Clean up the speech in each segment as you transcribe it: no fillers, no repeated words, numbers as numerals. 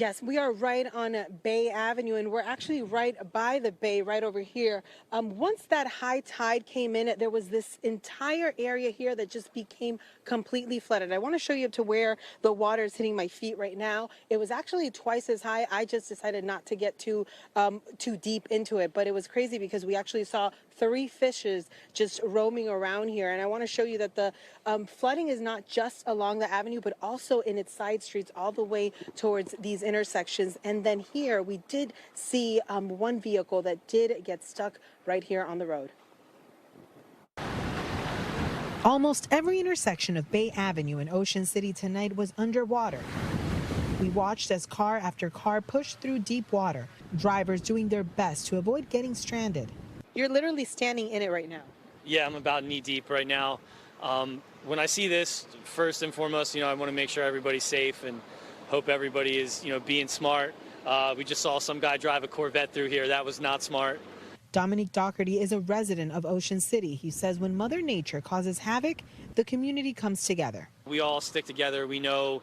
Yes, we are right on Bay Avenue, and we're actually right by the bay, right over here. Once that high tide came in, there was this entire area here that just became completely flooded. I want to show you to where the water is hitting my feet right now. It was actually twice as high. I just decided not to get too deep into it, but it was crazy because we actually saw 3 fishes just roaming around here. And I want to show you that the flooding is not just along the avenue, but also in its side streets all the way towards these intersections. And then here we did see one vehicle that did get stuck right here on the road. Almost every intersection of Bay Avenue in Ocean City tonight was underwater. We watched as car after car pushed through deep water, drivers doing their best to avoid getting stranded. You're literally standing in it right now. Yeah, I'm about knee deep right now. When I see this, first and foremost, I want to make sure everybody's safe and hope everybody is, being smart. We just saw some guy drive a Corvette through here. That was not smart. Dominique Doherty is a resident of Ocean City. He says when Mother Nature causes havoc, the community comes together. We all stick together. We know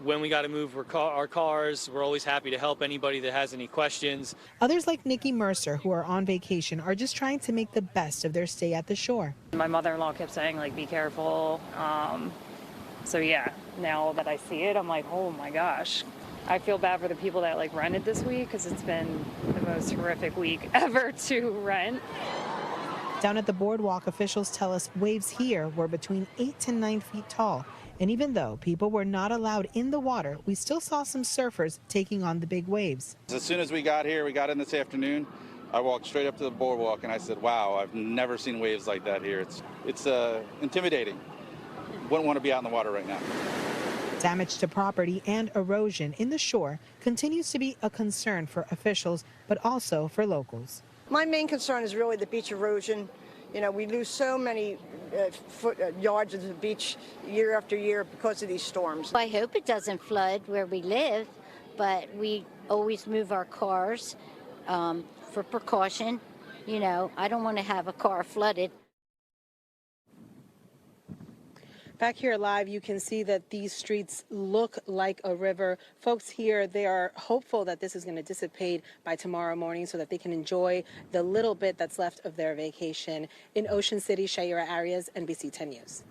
when we got to move our cars. We're always happy to help anybody that has any questions. Others like Nikki Mercer, who are on vacation, are just trying to make the best of their stay at the shore. My mother-in-law kept saying, be careful. So yeah, now that I see it, I'm like, oh my gosh. I feel bad for the people that rented this week because it's been the most horrific week ever to rent. Down at the boardwalk, officials tell us waves here were between 8 to 9 feet tall. And even though people were not allowed in the water, we still saw some surfers taking on the big waves. As soon as we got here, we got in this afternoon, I walked straight up to the boardwalk and I said, wow, I've never seen waves like that here. It's intimidating. Wouldn't want to be out in the water right now. Damage to property and erosion in the shore continues to be a concern for officials, but also for locals. My main concern is really the beach erosion. We lose so many yards of the beach year after year because of these storms. I hope it doesn't flood where we live, but we always move our cars for precaution. I don't want to have a car flooded. Back here live, you can see that these streets look like a river. Folks here, they are hopeful that this is going to dissipate by tomorrow morning so that they can enjoy the little bit that's left of their vacation. In Ocean City, Shaira, Arias, NBC 10 News.